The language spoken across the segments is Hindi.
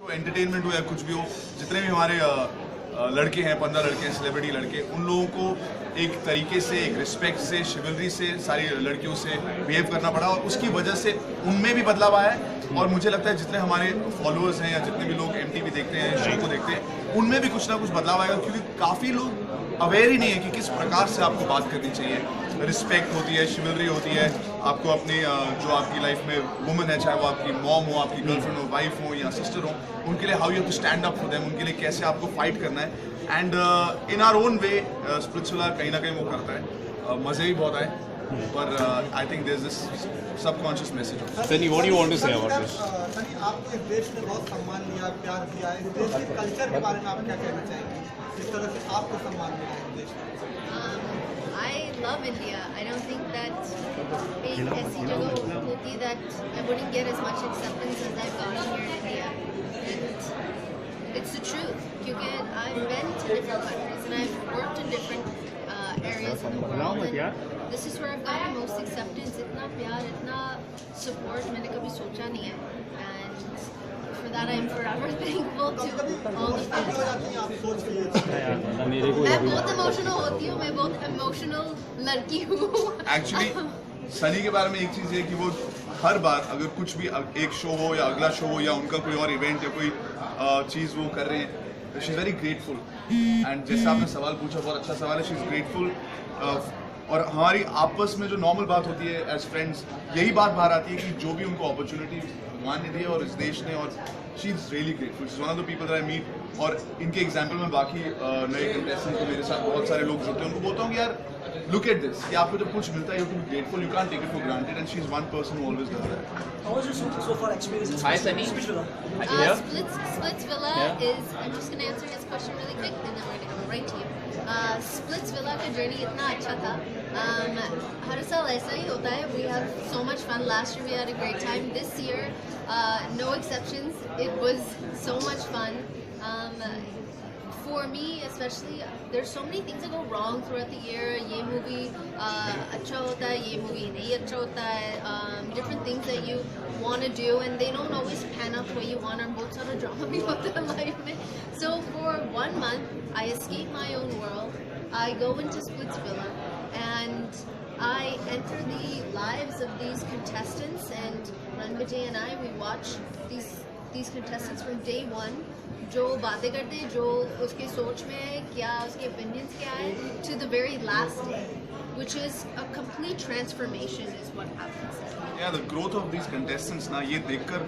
तो एंटरटेनमेंट हो या कुछ भी हो, जितने भी हमारे लड़के हैं, 15 लड़के हैं, सेलिब्रिटी लड़के, उन लोगों को एक तरीके से, एक रिस्पेक्ट से, शिवलरी से सारी लड़कियों से बिहेव करना पड़ा और उसकी वजह से उनमें भी बदलाव आया है। और मुझे लगता है जितने हमारे फॉलोअर्स हैं या जितने भी लोग MTV देखते हैं, शो को देखते हैं, उनमें भी कुछ ना कुछ बदलाव आएगा, क्योंकि काफ़ी लोग अवेयर ही नहीं है कि किस प्रकार से आपको बात करनी चाहिए। रिस्पेक्ट होती है, शिवलरी होती है, आपको अपनी जो आपकी लाइफ में वुमन है, चाहे वो आपकी मॉम हो, आपकी गर्लफ्रेंड हो, वाइफ हो या सिस्टर हो, उनके लिए how you have to stand up for them, उनके लिए कैसे आपको फाइट करना है। And in our own way Splitsvilla कहीं ना कहीं वो करता है, मज़े भी बहुत आए, पर I think there is this subconscious message. Sunny, what do you want to say about this? Sunny, आपको इस देश ने बहुत सम्मान दिया, प्यार दिया है। इस देश के कल्चर के बारे में आप क्या कहना चाहेंगे, जिस तरह से आपको सम्मान मिला है इस देश में? I love India. I don't think that एक ऐसी जगह होती that I wouldn't get as much acceptance as I've gotten here in India. And it's the truth. Because I've been to different countries and I've worked in different areas in the world. And this is where I've gotten the most acceptance. इतना प्यार, इतना support मैंने कभी सोचा नहीं है. And for that I am forever thankful to all the कभी हो fans. जाती है आप सोच के लिए? मैं बहुत इमोशनल होती हूँ, मैं बहुत इमोशनल लड़की हूँ। एक्चुअली सनी के बारे में एक चीज़ है कि वो हर बार अगर कुछ भी एक शो हो या अगला शो हो या उनका कोई और इवेंट या कोई चीज़ वो कर रहे हैं, she is very grateful. And जैसे आपने सवाल पूछा, बहुत अच्छा सवाल है, शी इज़ ग्रेटफुल। और हमारी आपस में जो नॉर्मल बात होती है एज फ्रेंड्स, यही बात बाहर आती है कि जो भी उनको अपॉर्चुनिटी भगवान ने दी है और इस देश ने, और she is really grateful. She is one of the people that I meet. और इनके एग्जाम्पल में बाकी नए कंटेस्टेंट को, मेरे साथ बहुत सारे लोग जुड़ते हैं, उनको बोलता हूँ कि यार लुक एट दिस, कि आपको जब कुछ मिलता है, you to be grateful, you can't take it for granted, and she is one person who always does that. How was your so far experience? Hi, Sunny. Splitsvilla Yeah. is, I'm just going to answer his question really quick and then we're going to go right to you. Splitsvilla का journey इतना अच्छा था. हर साल ऐसा ही होता है. We have so much fun. Last year we had a great time. This year, no exceptions. It was so much fun. For me especially, there's so many things that go wrong throughout the year. ये movie अच्छा होता है, ये movie नहीं अच्छा होता है. Different things that you want to do and they don't always pan out the way you want, और बहुत सारा drama भी होता है life में. So for 1 month, I escape my own world. I go into Splitsvilla and I enter the lives of these contestants, and Ranvijay and I, we watch these contestants from day one. जो बातें करते हैं, जो उसके सोच में है, क्या उसके opinions क्या है, to the very last day, which is a complete transformation is what happens. Yeah, the growth of these contestants ना, ये देखकर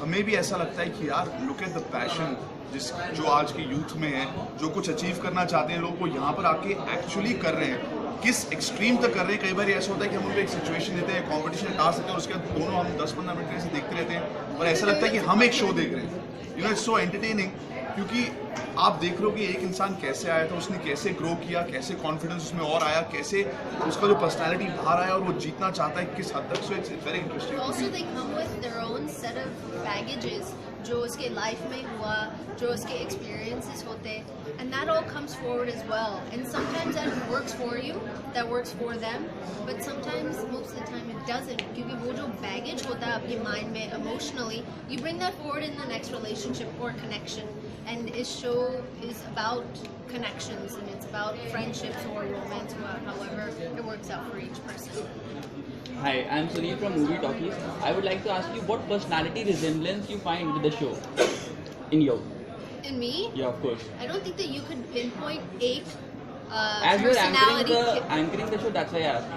हमें भी ऐसा लगता है कि यार look at the passion जो आज के यूथ में है, जो कुछ अचीव करना चाहते हैं लोग, वो यहाँ पर आके एक्चुअली कर रहे हैं। किस एक्सट्रीम तक कर रहे हैं। कई बार ऐसा होता है कि हम उनको एक सिचुएशन देते हैं, कंपटीशन टास्क देते हैं और उसके बाद दोनों हम 10-15 मिनट ऐसे देखते रहते हैं और ऐसा लगता है कि हम एक शो देख रहे हैं। You know, it's so entertaining, क्योंकि आप देख रहे हो कि एक इंसान कैसे आया था, उसने कैसे ग्रो किया, कैसे कॉन्फिडेंस उसमें और आया, कैसे उसका जो पर्सनैलिटी बाहर आया और वो जीतना चाहता है किस हद तक। So it's very interesting. Also they come with their own set of baggages, जो उसके लाइफ में हुआ, जो उसके experiences होते, and that all comes forward as well. And sometimes that works for you, that works for them, but sometimes, most of the time, it doesn't. क्योंकि वो जो baggage होता है आपके mind में emotionally, you bring that forward in the next relationship or connection. And this show is about connections, and it's about friendships or romance, or however it works out for each person. Hi, I'm Sunil from Movie Talkies. I would like to ask you what personality resemblance you find with the show in you. In me, Yeah, of course. I don't think that you could pinpoint a As you're personality. anchoring the show, that's why I asked.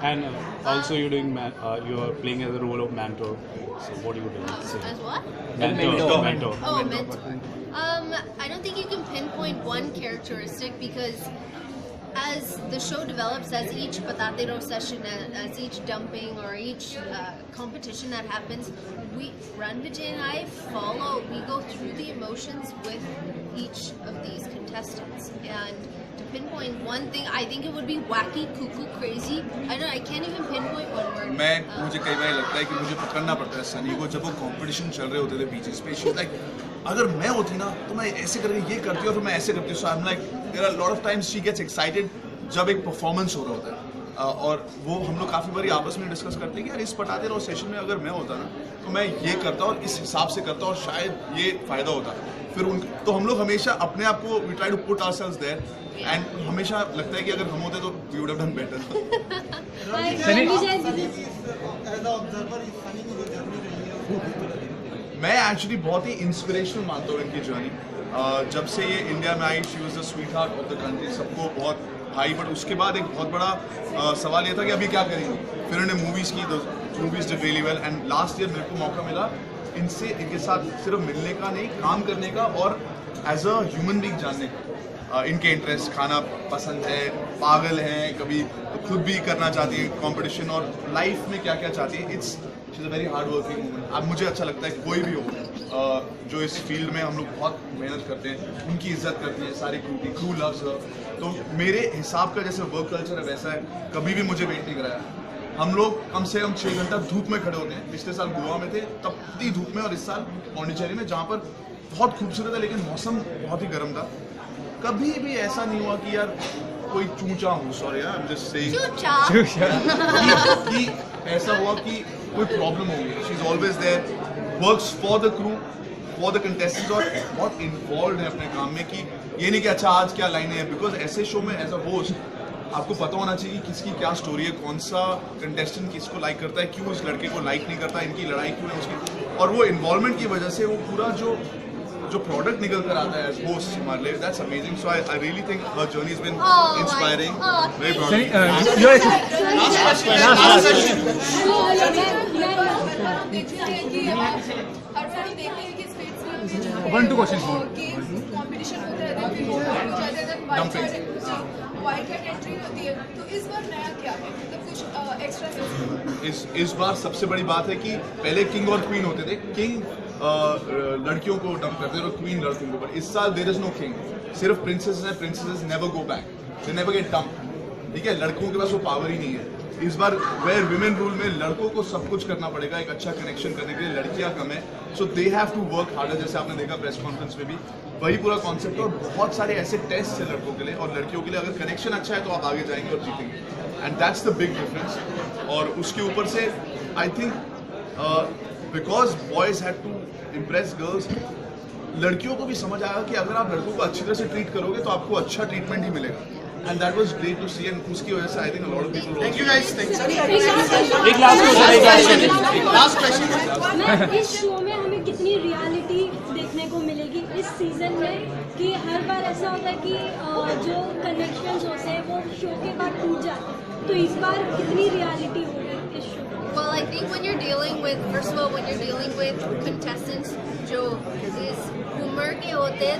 And also you're doing you're playing as the role of mentor. So what do you do? As what? Mentor. Oh, mentor. I don't think you can pinpoint one characteristic because as the show develops, as each patate ro session, as each dumping or each competition that happens, Ranvijay and I we go through the emotions with each of these contestants. And to pinpoint one thing, I think it would be wacky, cuckoo, crazy. I can't even pinpoint one word. मुझे कई बार लगता है कि मुझे पकड़ना पड़ता है सनी को, जब वो कंपटीशन चल रहे होते थे बीचेस पे। शी इज लाइक, अगर मैं होती ना तो मैं ऐसे करके ये करती और फिर मैं ऐसे करती। So I am like, there are lot of times she gets excited जब एक परफॉर्मेंस हो रहा होता है। और वो हम लोग काफ़ी बारी आपस में डिस्कस करते हैं कि यार इस पटाते रहो सेशन में अगर मैं होता ना तो मैं ये करता और इस हिसाब से करता और शायद ये फ़ायदा होता। फिर तो हम लोग हमेशा अपने आप को we try to put ourselves there and हमेशा लगता है कि अगर हम होते तो we would have done better. मैं एक्चुअली बहुत ही इंस्पिरेशनल मानता हूँ इनकी जर्नी। जब से ये इंडिया में I she was the sweetheart of the country, सबको बहुत भाई। बट उसके बाद एक बहुत बड़ा सवाल ये था कि अभी क्या करेंगे। फिर उन्होंने मूवीज़ की, movies did really well and last year मेरे को मौका मिला इनसे, इनके साथ सिर्फ मिलने का नहीं, काम करने का और एज अ ह्यूमन बीइंग जानने का। इनके इंटरेस्ट, खाना पसंद है, पागल हैं, कभी खुद भी करना चाहती है कंपटीशन, और लाइफ में क्या क्या चाहती है। She is a very hard working woman. अब मुझे अच्छा लगता है कोई भी हो जो इस फील्ड में हम लोग बहुत मेहनत करते हैं, उनकी इज्जत करते हैं सारी क्रू की, क्रू लव्स हर। तो मेरे हिसाब का जैसे वर्क कल्चर है वैसा है। कभी भी मुझे वेट नहीं कराया। हम लोग कम से कम 6 घंटा धूप में खड़े होते हैं। पिछले साल गोवा में थे तब इतनी धूप में, और इस साल पौंडीचेरी में जहाँ पर बहुत खूबसूरत है लेकिन मौसम बहुत ही गर्म था। कभी भी ऐसा नहीं हुआ कि यार कोई चूचा हूँ, sorry I am just saying कि ऐसा हुआ कि कोई प्रॉब्लम हो गई। She is always there, works for the crew, for the contestants, और बहुत इन्वॉल्व है अपने काम में कि ये नहीं कि अच्छा आज क्या लाइनें हैं। बिकॉज ऐसे शो में एज अ होस्ट आपको पता होना चाहिए कि किसकी क्या स्टोरी है, कौन सा कंटेस्टेंट किसको लाइक करता है, क्यों इस लड़के को लाइक नहीं करता, इनकी लड़ाई क्यों है उसकी। और वो इन्वॉल्वमेंट की वजह से वो पूरा जो प्रोडक्ट निकल कर आता है एज होस्ट हमारे लिए, that's amazing. So I really think her journey has been inspiring, very proud. 1-2 questions more. Competition होता है वाइट कैट एंट्री होती है, तो इस बार नया क्या है, मतलब कुछ एक्स्ट्रा? इस बार सबसे बड़ी बात है कि पहले किंग और क्वीन होते थे। किंग लड़कियों को डंप करते थे और क्वीन लड़कों को। इस साल देयर इज नो किंग, सिर्फ प्रिंसेस है। Princesses never go back, they never get dump, ठीक है। लड़कों के पास वो पावर ही नहीं है। इस बार वेयर विमेन रूल में लड़कों को सब कुछ करना पड़ेगा एक अच्छा कनेक्शन करने के लिए, लड़कियां कम है, so they have to work harder. जैसे आपने देखा प्रेस कॉन्फ्रेंस में भी वही पूरा कॉन्सेप्ट है। और बहुत सारे ऐसे टेस्ट है लड़कों के लिए और लड़कियों के लिए, अगर कनेक्शन अच्छा है तो आप आगे जाएंगे और जीतेंगे, and that's the big difference. और उसके ऊपर से I think because boys had to impress girls, लड़कियों को भी समझ आया कि अगर आप लड़कों को अच्छी तरह से ट्रीट करोगे तो आपको अच्छा ट्रीटमेंट ही मिलेगा, and that was great to see. And उसकी वजह से I think a lot of people. Thank you guys, एक लास्ट क्वेश्चन। मैं इस शो में हमें कितनी रियलिटी देखने को मिलेगी इस सीजन में, कि हर बार ऐसा होता है कि जो कनेक्शंस होते हैं वो शो के बाद टूट जाते हैं, तो इस बार कितनी रियलिटी होगी इस शो में? Well, I think when you're dealing with, first of all, when you're dealing with contestants जो इस उम्र के होते हैं,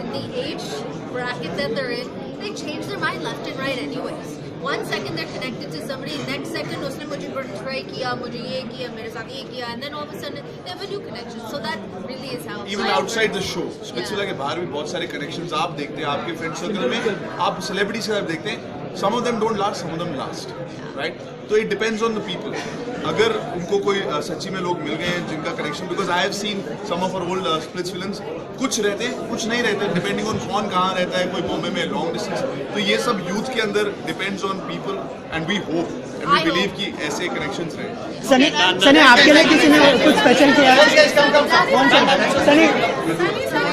in the age bracket that they're in, they change their mind left and right anyways. 1 second they're connected to somebody, next second उसने मुझे betray किया, मुझे ये किया, मेरे साथ ये किया, and then all of a sudden they have a new connection. So that really is how. Even outside the show, Splitsvilla के बाहर भी बहुत सारे कनेक्शंस आप देखते हैं आपके फ्रेंड सर्कल में, आप सेलिब्रिटीज से देखते हैं। Some of them don't last, some of them last, right? तो it depends on the people. अगर उनको कोई सच्ची में लोग मिल गए हैं जिनका connection, because I have seen some of our old Splitsvillans, कुछ रहते हैं कुछ नहीं रहते, डिपेंडिंग ऑन कौन कहाँ रहता है, कोई बॉम्बे में लॉन्ग डिस्टेंस। तो ये सब यूथ के अंदर depends on people, and we hope and we believe कि ऐसे कनेक्शंस रहे। सनी आपके लिए किसी ने कुछ स्पेशल किया?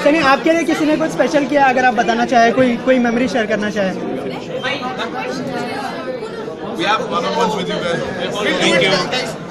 सनी आपके लिए किसी ने कुछ स्पेशल किया, अगर आप बताना चाहे, कोई मेमोरी शेयर करना चाहे? We have one-on-ones with you guys. Thank you.